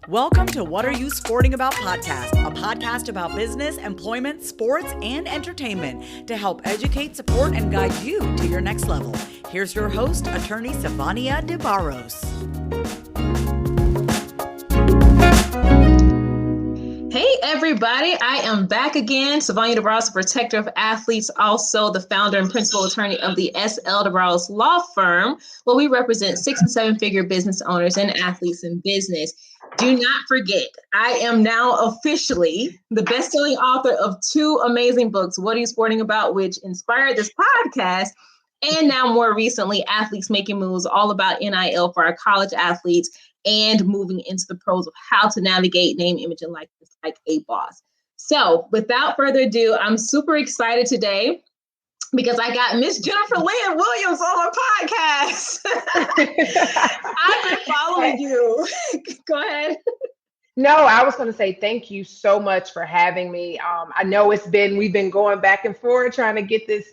Welcome to What Are You Sporting About podcast, a podcast about business, employment, sports, and entertainment to help educate, support, and guide you to your next level. Here's your host, attorney Savania DeBarros. Hey everybody, I am back again. Savania DeBarros, protector of athletes, also the founder and principal attorney of the S.L. DeBarros Law Firm, where we represent 6- and 7-figure business owners and athletes in business. Do not forget, I am now officially the best-selling author of 2 amazing books, What Are You Sporting About, which inspired this podcast, and now more recently, Athletes Making Moves, all about NIL for our college athletes and moving into the pros of how to navigate name, image, and likeness like a boss. So without further ado, I'm super excited today because I got Miss Jennifer Lynne Williams on my podcast. I've been following you. Go ahead. No, I was going to say thank you so much for having me. I know we've been going back and forth trying to get this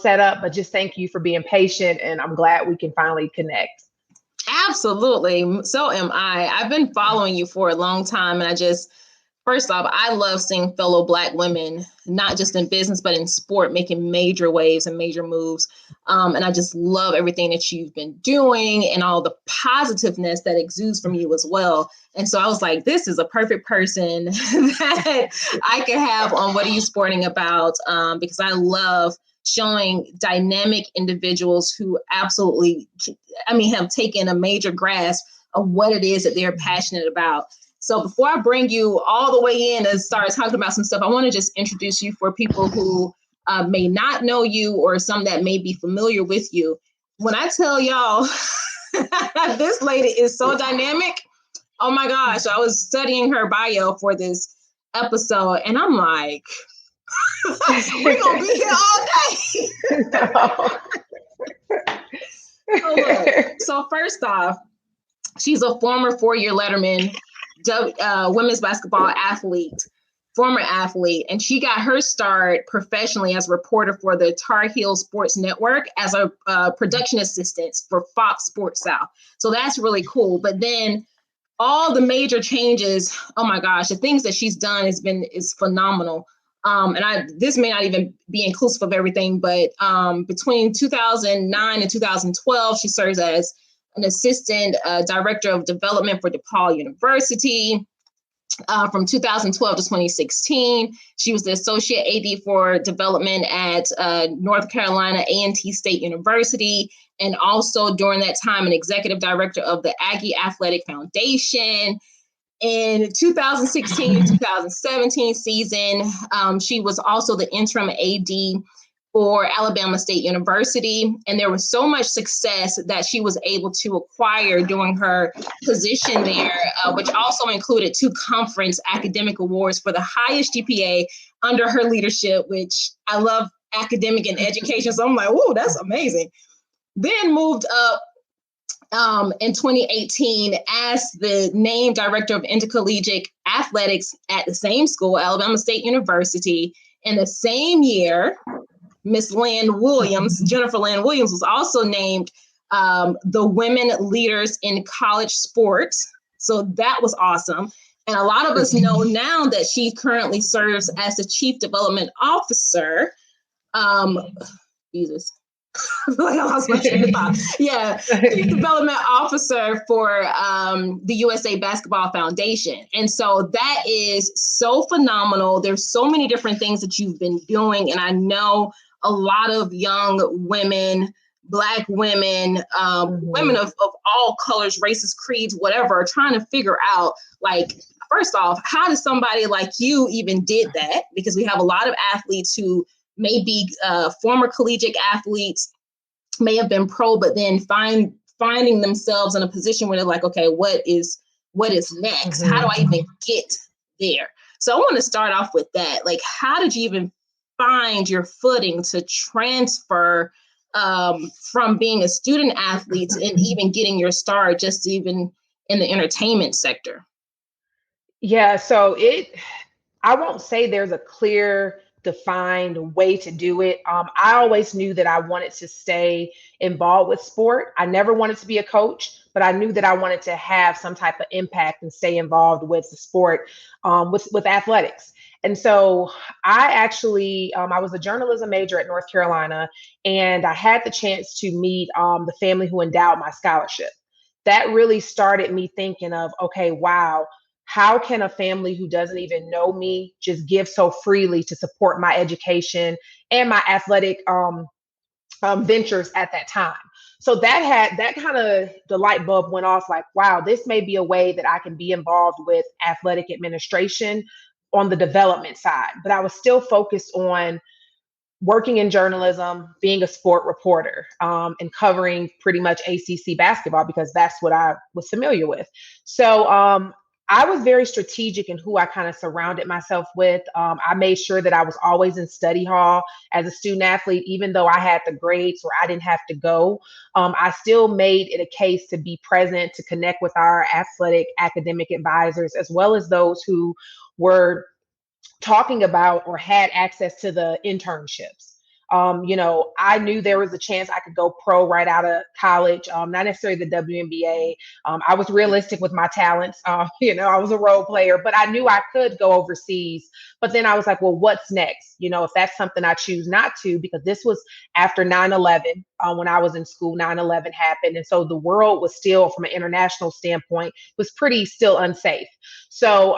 set up, but just thank you for being patient, and I'm glad we can finally connect. Absolutely. So am I. I've been following you for a long time, and first off, I love seeing fellow Black women, not just in business, but in sport, making major waves and major moves. And I just love everything that you've been doing and all the positiveness that exudes from you as well. And so I was like, this is a perfect person that I could have on What Are You Sporting About? Because I love showing dynamic individuals who absolutely, have taken a major grasp of what it is that they're passionate about. So before I bring you all the way in and start talking about some stuff, I want to just introduce you for people who may not know you or some that may be familiar with you. When I tell y'all this lady is so dynamic, oh my gosh, I was studying her bio for this episode and I'm like, we're going to be here all day. So first off, she's a former 4-year Letterman women's basketball former athlete, and she got her start professionally as a reporter for the Tar Heel Sports Network as a production assistant for Fox Sports South. So that's really cool. But then all the major changes, oh my gosh, the things that she's done is phenomenal. This may not even be inclusive of everything, but between 2009 and 2012, she serves as an assistant director of development for DePaul University. From 2012 to 2016, she was the associate AD for development at North Carolina A&T State University, and also during that time, an executive director of the Aggie Athletic Foundation. In 2016-2017 season, she was also the interim AD for Alabama State University. And there was so much success that she was able to acquire during her position there, which also included 2 conference academic awards for the highest GPA under her leadership, which I love academic and education. So I'm like, whoa, that's amazing. Then moved up in 2018 as the named director of intercollegiate athletics at the same school, Alabama State University. In the same year, Miss Lynne Williams, Jennifer Lynne Williams, was also named the Women Leaders in College Sports. So that was awesome. And a lot of us know now that she currently serves as the Chief Development Officer. Jesus. I feel like I lost my train of thought. Yeah, Chief Development Officer for the USA Basketball Foundation. And so that is so phenomenal. There's so many different things that you've been doing. And I know a lot of young women, Black women, women of all colors, races, creeds, whatever, are trying to figure out, like, first off, how does somebody like you even did that? Because we have a lot of athletes who may be former collegiate athletes, may have been pro, but then finding themselves in a position where they're like, okay, what is next? How do I even get there? So I want to start off with that. Like, how did you even find your footing to transfer from being a student athlete and even getting your start just even in the entertainment sector? Yeah, so I won't say there's a clear, defined way to do it. I always knew that I wanted to stay involved with sport. I never wanted to be a coach, but I knew that I wanted to have some type of impact and stay involved with the sport, with athletics. And so I actually, I was a journalism major at North Carolina, and I had the chance to meet the family who endowed my scholarship. That really started me thinking of, okay, wow, how can a family who doesn't even know me just give so freely to support my education and my athletic ventures at that time? So that kind of, the light bulb went off, like, wow, this may be a way that I can be involved with athletic administration on the development side. But I was still focused on working in journalism, being a sport reporter, and covering pretty much ACC basketball because that's what I was familiar with. So I was very strategic in who I kind of surrounded myself with. I made sure that I was always in study hall as a student athlete, even though I had the grades where I didn't have to go. I still made it a case to be present, to connect with our athletic academic advisors, as well as those who were talking about or had access to the internships. I knew there was a chance I could go pro right out of college, not necessarily the WNBA. I was realistic with my talents. I was a role player, but I knew I could go overseas. But then I was like, well, what's next? If that's something I choose not to, because this was after 9/11, when I was in school, 9/11 happened. And so the world was still, from an international standpoint, was pretty still unsafe. So,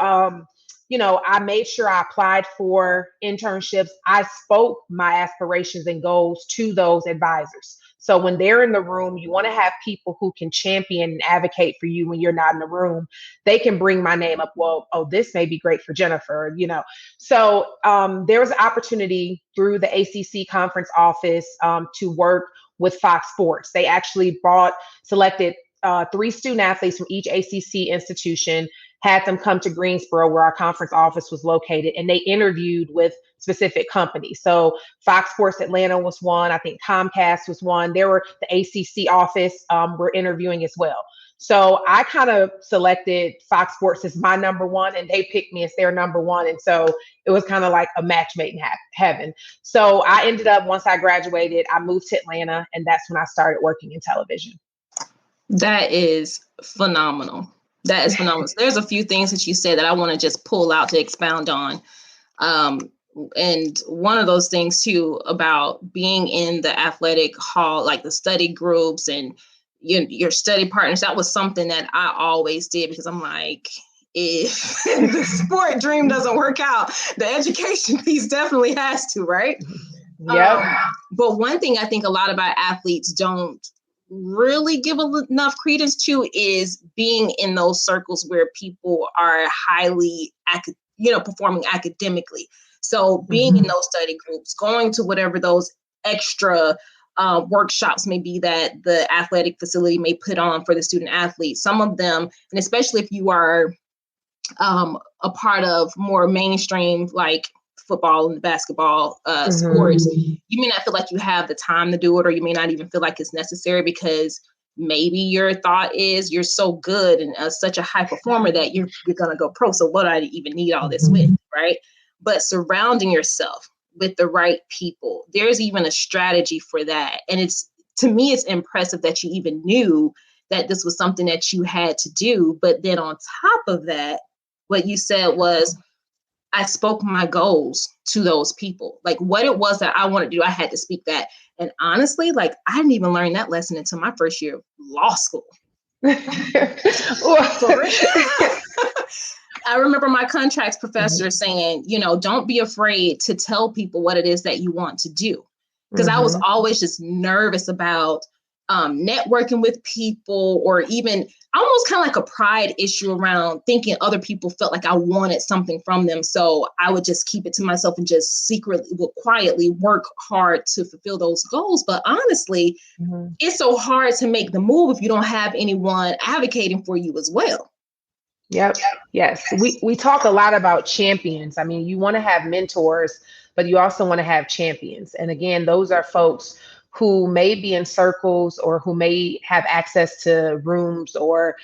I made sure I applied for internships. I spoke my aspirations and goals to those advisors. So when they're in the room, you want to have people who can champion and advocate for you when you're not in the room. They can bring my name up. Well, oh, this may be great for Jennifer, So there was an opportunity through the ACC conference office to work with Fox Sports. They actually selected 3 student athletes from each ACC institution, had them come to Greensboro, where our conference office was located, and they interviewed with specific companies. So Fox Sports Atlanta was one. I think Comcast was one. There were the ACC office were interviewing as well. So I kind of selected Fox Sports as my number one, and they picked me as their number one. And so it was kind of like a match made in heaven. So I ended up, once I graduated, I moved to Atlanta, and that's when I started working in television. That is phenomenal. That is phenomenal. So there's a few things that you said that I want to just pull out to expound on. And one of those things too, about being in the athletic hall, like the study groups and your study partners, that was something that I always did, because I'm like, if the sport dream doesn't work out, the education piece definitely has to, right? Yeah. But one thing I think a lot of our athletes don't really give enough credence to is being in those circles where people are highly, performing academically. So being in those study groups, going to whatever those extra workshops may be that the athletic facility may put on for the student athletes. Some of them, and especially if you are a part of more mainstream, like football and basketball sports, you may not feel like you have the time to do it, or you may not even feel like it's necessary, because maybe your thought is you're so good and such a high performer that you're going to go pro. So what do I even need all this with, right? But surrounding yourself with the right people, there's even a strategy for that. And to me, it's impressive that you even knew that this was something that you had to do. But then on top of that, what you said was, I spoke my goals to those people. Like what it was that I wanted to do, I had to speak that. And honestly, like I didn't even learn that lesson until my first year of law school. I remember my contracts professor saying, don't be afraid to tell people what it is that you want to do. Because I was always just nervous about networking with people, or even almost kind of like a pride issue around thinking other people felt like I wanted something from them. So I would just keep it to myself and just quietly work hard to fulfill those goals. But honestly, it's so hard to make the move if you don't have anyone advocating for you as well. Yep. Yes. We talk a lot about champions. I mean, you want to have mentors, but you also want to have champions. And again, those are folks who may be in circles, or who may have access to rooms, or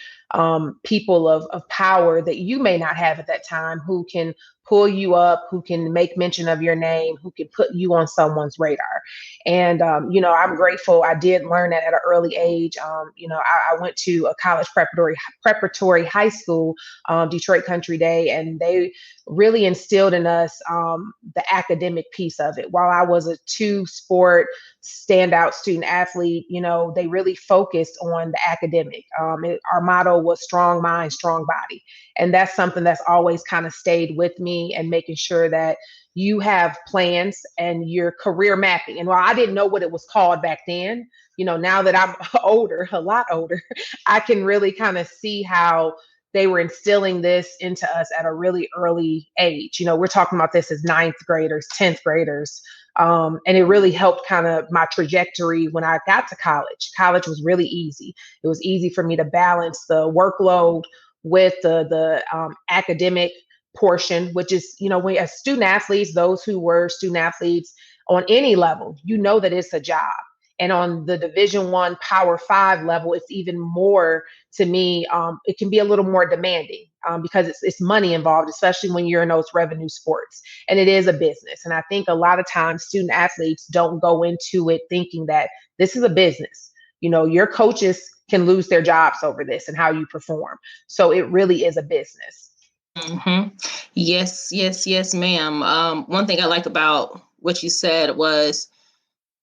people of power that you may not have at that time, who can pull you up, who can make mention of your name, who can put you on someone's radar. And, I'm grateful. I did learn that at an early age. I went to a college preparatory high school, Detroit Country Day, and they really instilled in us the academic piece of it. While I was a two-sport standout student athlete, they really focused on the academic. Our motto was strong mind, strong body. And that's something that's always kind of stayed with me, and making sure that you have plans and your career mapping. And while I didn't know what it was called back then, now that I'm older, a lot older, I can really kind of see how they were instilling this into us at a really early age. We're talking about this as 9th graders, 10th graders. And it really helped kind of my trajectory when I got to college. College was really easy. It was easy for me to balance the workload with the academic portion, which is, when as student athletes, those who were student athletes on any level, that it's a job. And on the Division I Power 5 level, it's even more, to me, it can be a little more demanding because it's money involved, especially when you're in those revenue sports. And it is a business. And I think a lot of times student athletes don't go into it thinking that this is a business. Your coaches can lose their jobs over this and how you perform. So it really is a business. Mm-hmm. Yes, ma'am. One thing I like about what you said was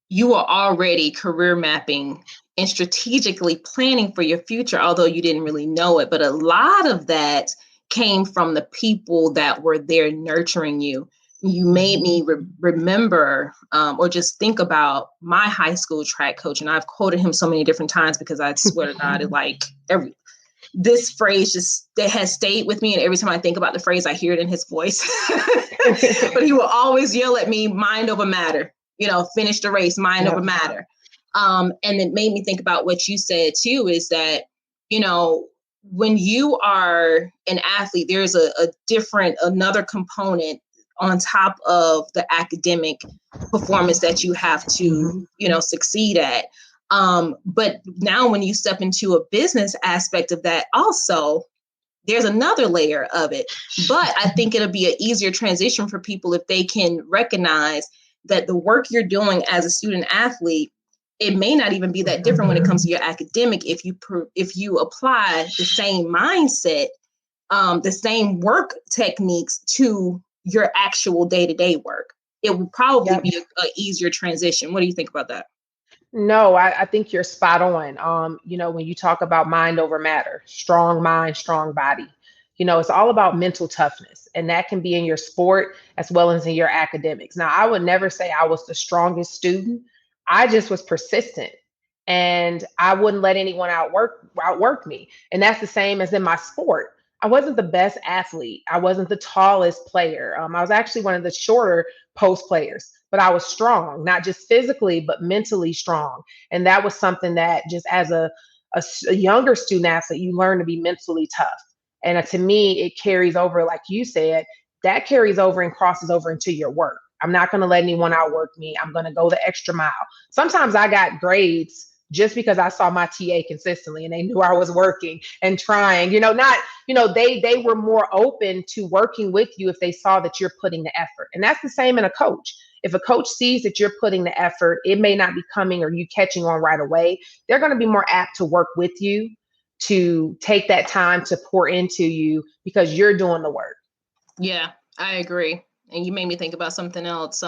you were already career mapping and strategically planning for your future, although you didn't really know it. But a lot of that came from the people that were there nurturing you. You made me remember or just think about my high school track coach. And I've quoted him so many different times because I swear to God, it like this phrase just that has stayed with me. And every time I think about the phrase, I hear it in his voice. But he will always yell at me, mind over matter, finish the race, mind over matter. And it made me think about what you said too, is that, when you are an athlete, there's another component on top of the academic performance that you have to, succeed at. But now when you step into a business aspect of that also, there's another layer of it. But I think it'll be an easier transition for people if they can recognize that the work you're doing as a student athlete, it may not even be that different when it comes to your academic. If you apply the same mindset, the same work techniques to your actual day-to-day work, it would probably be an easier transition. What do you think about that? No, I think you're spot on. When you talk about mind over matter, strong mind, strong body, it's all about mental toughness, and that can be in your sport as well as in your academics. Now, I would never say I was the strongest student. I just was persistent, and I wouldn't let anyone outwork me. And that's the same as in my sport. I wasn't the best athlete. I wasn't the tallest player. I was actually one of the shorter post players, but I was strong, not just physically, but mentally strong. And that was something that just as a younger student athlete, you learn to be mentally tough. And to me, it carries over, like you said, that carries over and crosses over into your work. I'm not going to let anyone outwork me. I'm going to go the extra mile. Sometimes I got grades just because I saw my TA consistently and they knew I was working and trying, they were more open to working with you if they saw that you're putting the effort. And that's the same in a coach. If a coach sees that you're putting the effort, it may not be coming or you catching on right away. They're going to be more apt to work with you, to take that time to pour into you because you're doing the work. Yeah, I agree. And you made me think about something else.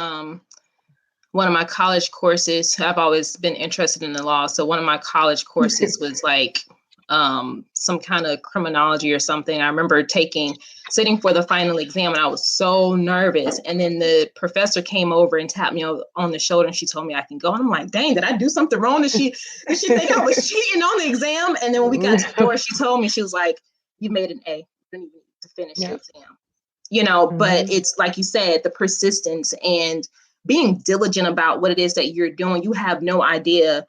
One of my college courses, I've always been interested in the law. So one of my college courses was like some kind of criminology or something. I remember sitting for the final exam, and I was so nervous. And then the professor came over and tapped me on the shoulder, and she told me I can go. And I'm like, dang, did I do something wrong? Did she think I was cheating on the exam? And then when we got to the door, she told me, she was like, you made an A. You didn't even need to finish your exam. But it's like you said, the persistence and being diligent about what it is that you're doing. You have no idea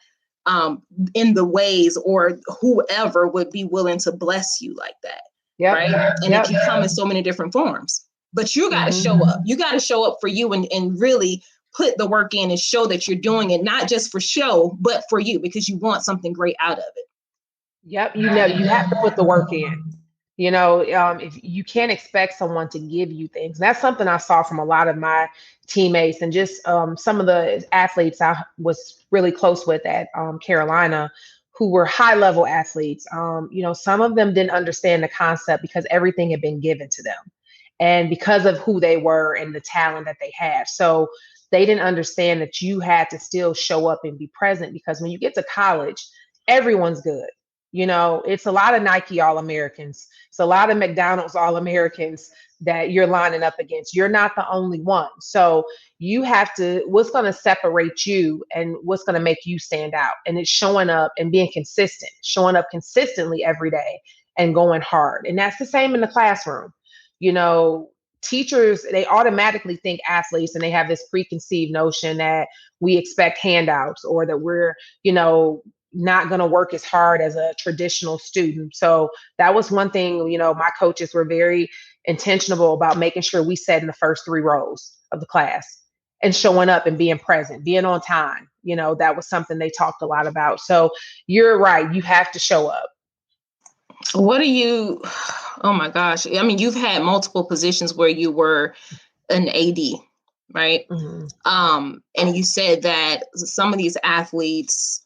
in the ways or whoever would be willing to bless you like that. Right. And it can come in so many different forms, but you got to show up. You got to show up for you and really put the work in and show that you're doing it, not just for show, but for you, because you want something great out of it. Yep. You have to put the work in. If you can't expect someone to give you things. And that's something I saw from a lot of my teammates and just some of the athletes I was really close with at Carolina, who were high level athletes. Some of them didn't understand the concept because everything had been given to them and because of who they were and the talent that they had. So they didn't understand that you had to still show up and be present, because when you get to college, everyone's good. It's a lot of Nike All-Americans. It's a lot of McDonald's All-Americans that you're lining up against. You're not the only one. So you have to, what's going to separate you and what's going to make you stand out? And it's showing up and being consistent, showing up consistently every day and going hard. And that's the same in the classroom. Teachers, they automatically think athletes, and they have this preconceived notion that we expect handouts or that we're, not going to work as hard as a traditional student. So that was one thing, my coaches were very intentional about making sure we sat in the first 3 rows of the class and showing up and being present, being on time. That was something they talked a lot about. So you're right. You have to show up. Oh my gosh. I mean, you've had multiple positions where you were an AD, right? Mm-hmm. And you said that some of these athletes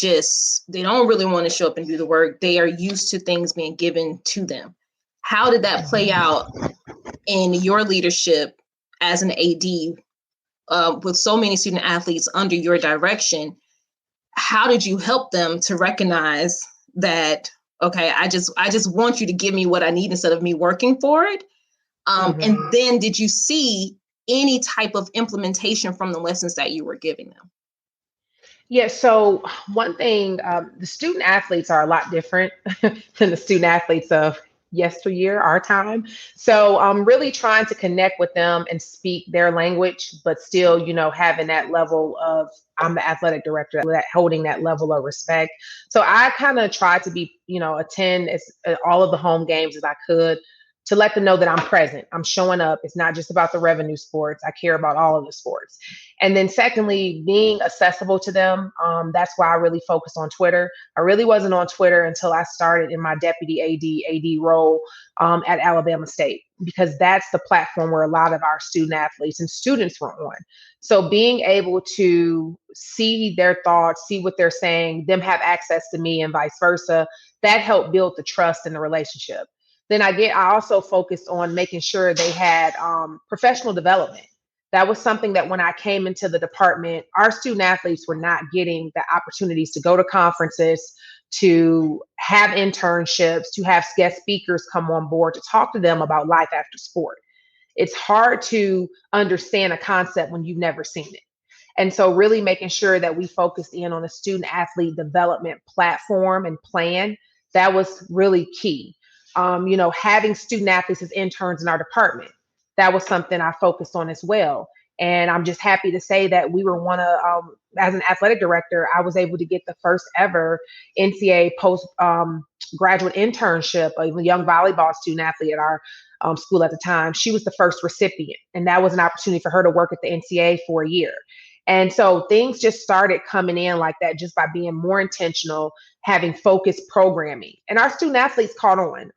they don't really want to show up and do the work. They are used to things being given to them. How did that play out in your leadership as an AD with so many student athletes under your direction? How did you help them to recognize that, okay, I just want you to give me what I need instead of me working for it? And then did you see any type of implementation from the lessons that you were giving them? Yeah, so one thing, the student athletes are a lot different than the student athletes of yesteryear, our time. So I'm really trying to connect with them and speak their language, but still, having that level of, I'm the athletic director, holding that level of respect. So I kind of tried to be, attend all of the home games as I could, to let them know that I'm present. I'm showing up. It's not just about the revenue sports. I care about all of the sports. And then secondly, being accessible to them. That's why I really focused on Twitter. I really wasn't on Twitter until I started in my deputy AD role at Alabama State, because that's the platform where a lot of our student athletes and students were on. So being able to see their thoughts, see what they're saying, them have access to me and vice versa, that helped build the trust in the relationship. Then I also focused on making sure they had professional development. That was something that when I came into the department, our student athletes were not getting the opportunities to go to conferences, to have internships, to have guest speakers come on board to talk to them about life after sport. It's hard to understand a concept when you've never seen it. And so really making sure that we focused in on a student athlete development platform and plan, that was really key. Having student athletes as interns in our department, that was something I focused on as well. And I'm just happy to say that we were as an athletic director, I was able to get the first ever NCAA post graduate internship, a young volleyball student athlete at our school at the time. She was the first recipient, and that was an opportunity for her to work at the NCAA for a year. And so things just started coming in like that, just by being more intentional, having focused programming. And our student athletes caught on.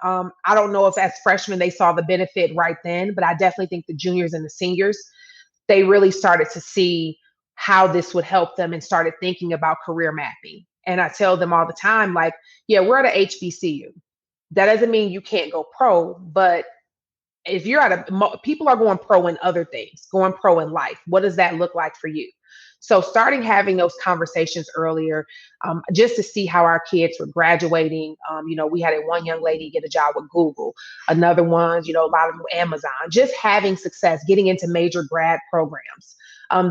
I don't know if as freshmen they saw the benefit right then, but I definitely think the juniors and the seniors, they really started to see how this would help them and started thinking about career mapping. And I tell them all the time, like, yeah, we're at a HBCU. That doesn't mean you can't go pro, but if you're people are going pro in other things, going pro in life. What does that look like for you? So starting having those conversations earlier, just to see how our kids were graduating. We had one young lady get a job with Google, another one, a lot of them Amazon, just having success, getting into major grad programs.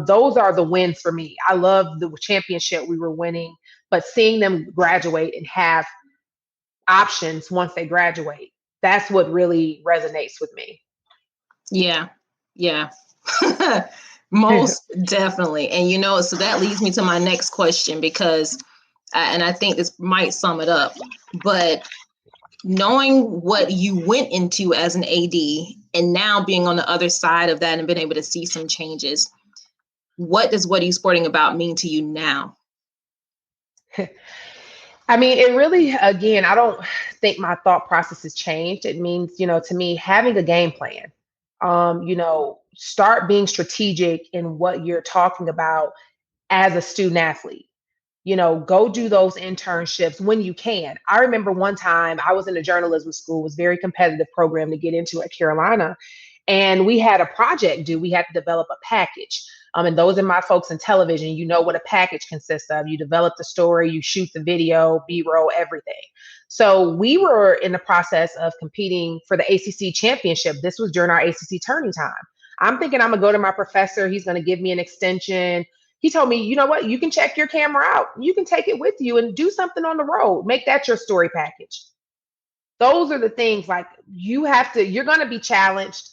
Those are the wins for me. I love the championship we were winning, but seeing them graduate and have options once they graduate, that's what really resonates with me. Yeah. Most definitely. And, so that leads me to my next question, because, and I think this might sum it up, but knowing what you went into as an AD and now being on the other side of that and being able to see some changes, what does What Are You Sporting About mean to you now? I mean, it really, again, I don't think my thought process has changed. It means, to me, having a game plan, start being strategic in what you're talking about as a student athlete. Go do those internships when you can. I remember one time I was in a journalism school, it was a very competitive program to get into at Carolina. And we had a project due. We had to develop a package. And those are my folks in television. You know what a package consists of. You develop the story, you shoot the video, B-roll, everything. So we were in the process of competing for the ACC championship. This was during our ACC tourney time. I'm thinking I'm going to go to my professor. He's going to give me an extension. He told me, you know what? You can check your camera out. You can take it with you and do something on the road. Make that your story package. Those are the things like you're going to be challenged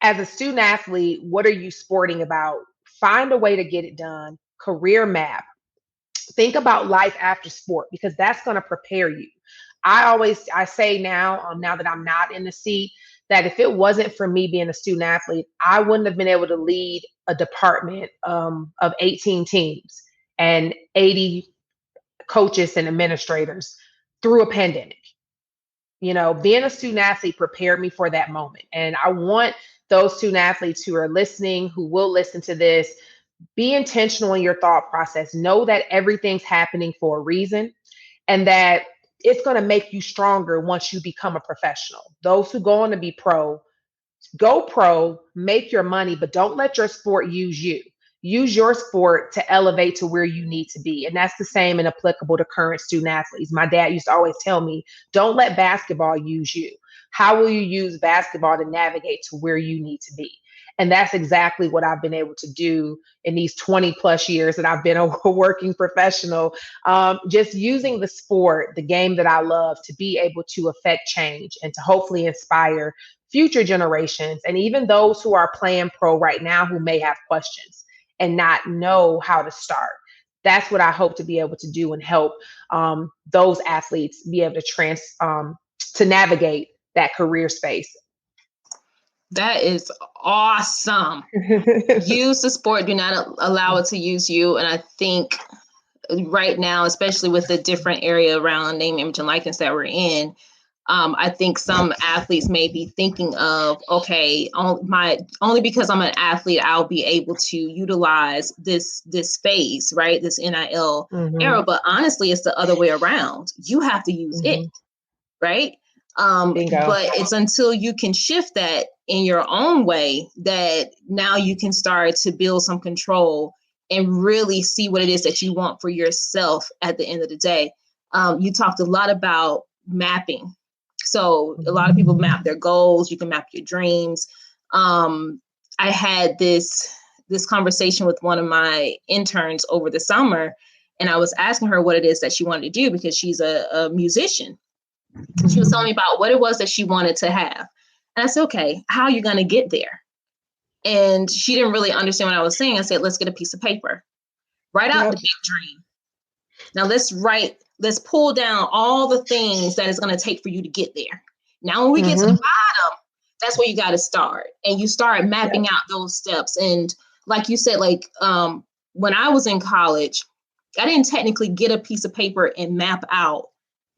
as a student athlete. What are you sporting about? Find a way to get it done. Career map. Think about life after sport because that's going to prepare you. I say now that I'm not in the seat, that if it wasn't for me being a student athlete, I wouldn't have been able to lead a department of 18 teams and 80 coaches and administrators through a pandemic. Being a student athlete prepared me for that moment. And I want those student athletes who are listening, who will listen to this, be intentional in your thought process. Know that everything's happening for a reason and that it's going to make you stronger once you become a professional. Those who go on to be pro, go pro, make your money, but don't let your sport use you. Use your sport to elevate to where you need to be. And that's the same and applicable to current student athletes. My dad used to always tell me, don't let basketball use you. How will you use basketball to navigate to where you need to be? And that's exactly what I've been able to do in these 20 plus years that I've been a working professional, just using the sport, the game that I love, to be able to affect change and to hopefully inspire future generations and even those who are playing pro right now who may have questions and not know how to start. That's what I hope to be able to do and help those athletes be able to navigate that career space. That is awesome. Use the sport. Do not allow it to use you. And I think right now, especially with the different area around name, image, and likeness that we're in, I think some athletes may be thinking of, okay, only because I'm an athlete, I'll be able to utilize this phase, right? This NIL era. But honestly, it's the other way around. You have to use it, right? But it's until you can shift that in your own way that now you can start to build some control and really see what it is that you want for yourself at the end of the day. You talked a lot about mapping. So a lot of people map their goals. You can map your dreams. I had this conversation with one of my interns over the summer, and I was asking her what it is that she wanted to do because she's a musician. She was telling me about what it was that she wanted to have. And I said, okay, how are you going to get there? And she didn't really understand what I was saying. I said, let's get a piece of paper. Write out the big dream. Now let's pull down all the things that it's going to take for you to get there. Now, when we get to the bottom, that's where you got to start. And you start mapping out those steps. And like you said, when I was in college, I didn't technically get a piece of paper and map out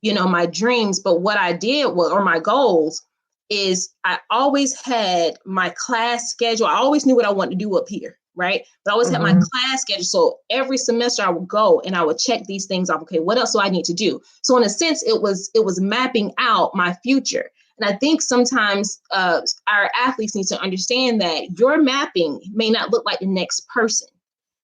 my dreams, but what I did or my goals is I always had my class schedule. I always knew what I wanted to do up here, right? But I always had my class schedule. So every semester I would go and I would check these things off. Okay, what else do I need to do? So in a sense, it was mapping out my future. And I think sometimes our athletes need to understand that your mapping may not look like the next person.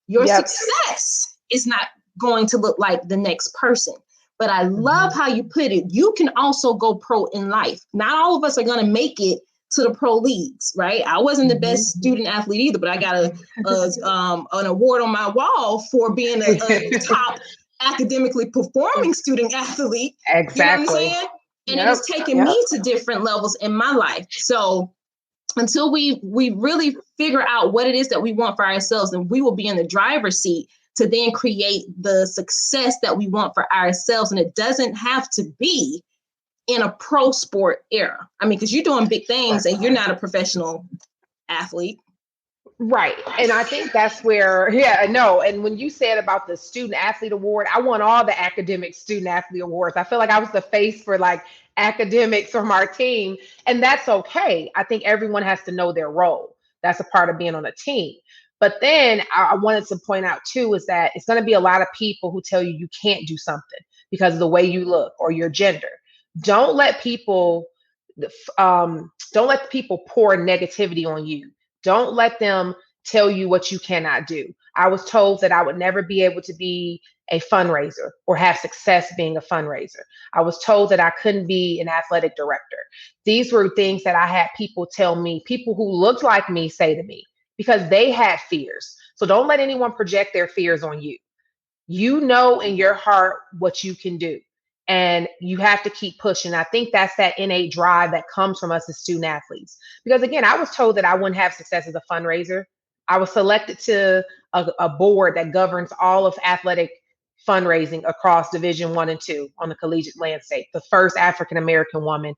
Your success is not going to look like the next person. But I love how you put it. You can also go pro in life. Not all of us are going to make it to the pro leagues, right? I wasn't the best student athlete either, but I got an award on my wall for being a top academically performing student athlete. Exactly. You know what I'm saying? And it has taken me to different levels in my life. So until we really figure out what it is that we want for ourselves, and we will be in the driver's seat to then create the success that we want for ourselves. And it doesn't have to be in a pro sport era. I mean, because you're doing big things and you're not a professional athlete. Right. And I think that's where, yeah, no. And when you said about the student athlete award, I won all the academic student athlete awards. I feel like I was the face for like academics from our team. And that's okay. I think everyone has to know their role. That's a part of being on a team. But then I wanted to point out too is that it's going to be a lot of people who tell you you can't do something because of the way you look or your gender. Don't let people don't let people pour negativity on you. Don't let them tell you what you cannot do. I was told that I would never be able to be a fundraiser or have success being a fundraiser. I was told that I couldn't be an athletic director. These were things that I had people tell me, people who looked like me say to me, because they had fears. So don't let anyone project their fears on you. You know in your heart what you can do. And you have to keep pushing. I think that's that innate drive that comes from us as student athletes. Because again, I was told that I wouldn't have success as a fundraiser. I was selected to a board that governs all of athletic fundraising across Division 1 and 2 on the collegiate landscape. The first African American woman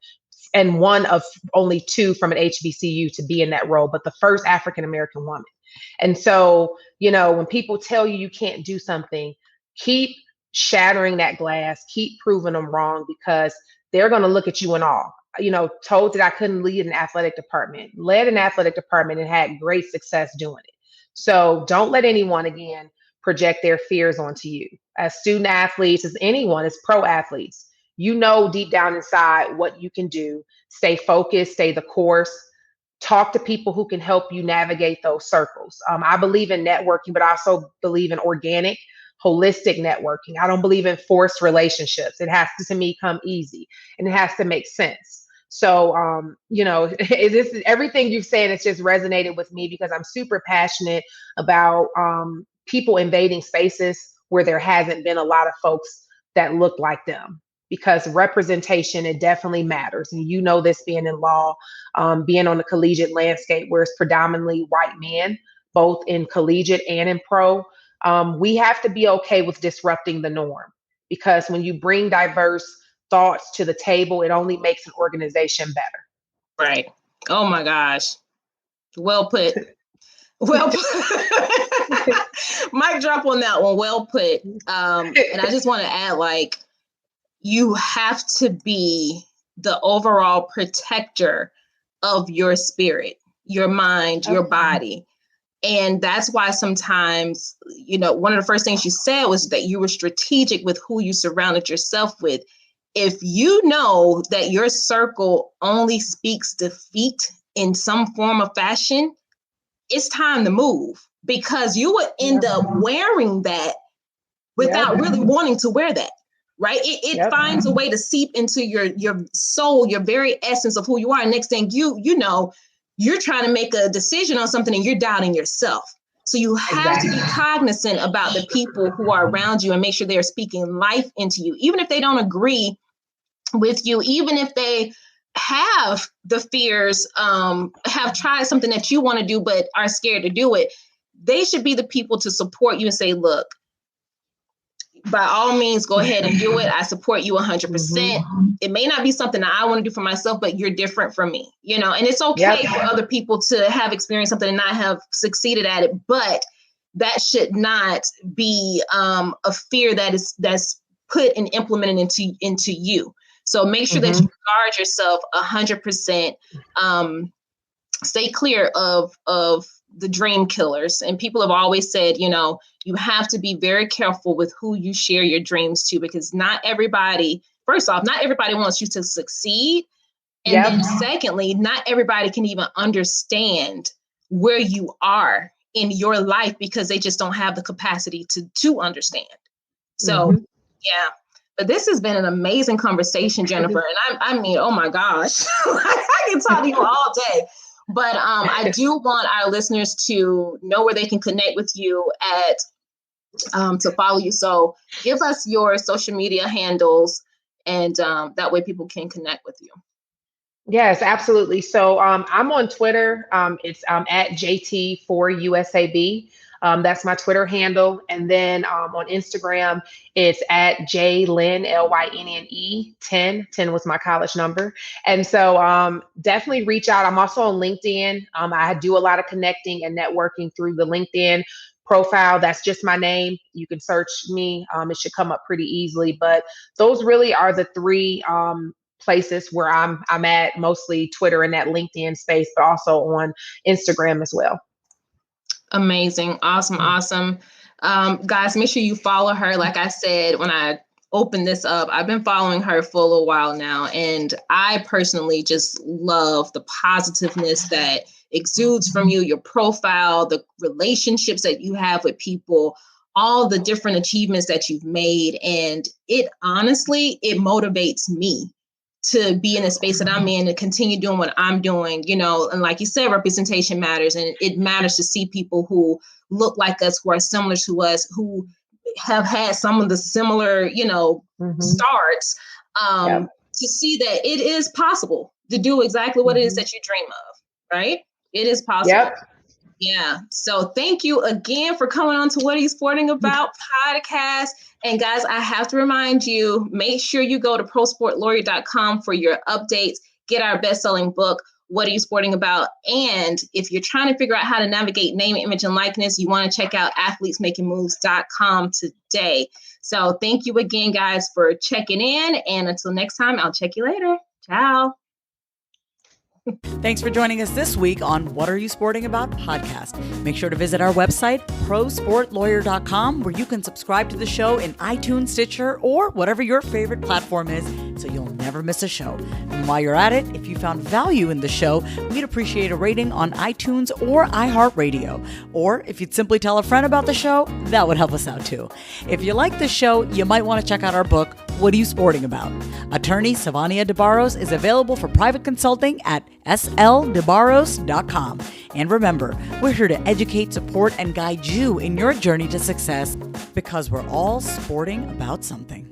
and one of only two from an HBCU to be in that role, but the first African American woman. And so, when people tell you you can't do something, keep shattering that glass, keep proving them wrong, because they're going to look at you in awe. Told that I couldn't lead an athletic department, led an athletic department and had great success doing it. So don't let anyone, again, project their fears onto you. As student athletes, as anyone, as pro athletes, deep down inside what you can do. Stay focused, stay the course. Talk to people who can help you navigate those circles. I believe in networking, but I also believe in organic, holistic networking. I don't believe in forced relationships. It has to me, come easy, and it has to make sense. So, this is everything you've said. It's just resonated with me because I'm super passionate about people invading spaces where there hasn't been a lot of folks that look like them. Because representation, it definitely matters. And this being in law, being on the collegiate landscape where it's predominantly white men, both in collegiate and in pro, we have to be okay with disrupting the norm. Because when you bring diverse thoughts to the table, it only makes an organization better. Right. Oh my gosh. Well put. Well put. Mic drop on that one. Well put. And I just want to add, you have to be the overall protector of your spirit, your mind, your body. And that's why sometimes, one of the first things you said was that you were strategic with who you surrounded yourself with. If you know that your circle only speaks defeat in some form of fashion, it's time to move, because you would end up wearing that without really wanting to wear that. Right. It finds a way to seep into your soul, your very essence of who you are. And next thing you're trying to make a decision on something and you're doubting yourself. So you have to be cognizant about the people who are around you and make sure they're speaking life into you, even if they don't agree with you, even if they have the fears, have tried something that you want to do, but are scared to do it. They should be the people to support you and say, look, by all means, go ahead and do it. I support you 100%. Mm-hmm. It may not be something that I want to do for myself, but you're different from me, and it's okay for other people to have experienced something and not have succeeded at it. But that should not be a fear that's put and implemented into you. So make sure that you guard yourself 100%. Stay clear of the dream killers. And people have always said, you have to be very careful with who you share your dreams to, because not everybody wants you to succeed. And then secondly, not everybody can even understand where you are in your life because they just don't have the capacity to understand. So, yeah. But this has been an amazing conversation, Jennifer. And I mean, oh my gosh, I can talk to you all day. But I do want our listeners to know where they can connect with you to follow you. So give us your social media handles, and that way people can connect with you. Yes, absolutely. So I'm on Twitter. It's at JT4USAB. That's my Twitter handle. And then on Instagram, it's at JLynne, LYNNE 10. 10 was my college number. And so definitely reach out. I'm also on LinkedIn. I do a lot of connecting and networking through the LinkedIn profile. That's just my name. You can search me. It should come up pretty easily. But those really are the three places where I'm at, mostly Twitter and that LinkedIn space, but also on Instagram as well. Amazing. Awesome. Guys, make sure you follow her. Like I said, when I opened this up, I've been following her for a little while now. And I personally just love the positiveness that exudes from you, your profile, the relationships that you have with people, all the different achievements that you've made. And it honestly, it motivates me to be in the space that I'm in, to continue doing what I'm doing, and like you said, representation matters. And it matters to see people who look like us, who are similar to us, who have had some of the similar, starts, to see that it is possible to do exactly what it is that you dream of, right? It is possible. Yep. Yeah. So thank you again for coming on to What Are You Sporting About podcast. And guys, I have to remind you, make sure you go to prosportlawyer.com for your updates, get our best-selling book, What Are You Sporting About? And if you're trying to figure out how to navigate name, image, and likeness, you want to check out athletesmakingmoves.com today. So thank you again, guys, for checking in. And until next time, I'll check you later. Ciao. Thanks for joining us this week on What Are You Sporting About podcast. Make sure to visit our website, prosportlawyer.com, where you can subscribe to the show in iTunes, Stitcher, or whatever your favorite platform is, so you'll never miss a show. And while you're at it, if you found value in the show, we'd appreciate a rating on iTunes or iHeartRadio. Or if you'd simply tell a friend about the show, that would help us out too. If you like the show, you might want to check out our book, What Are You Sporting About? Attorney Savania DeBarros is available for private consulting at sldebarros.com. And remember, we're here to educate, support, and guide you in your journey to success, because we're all sporting about something.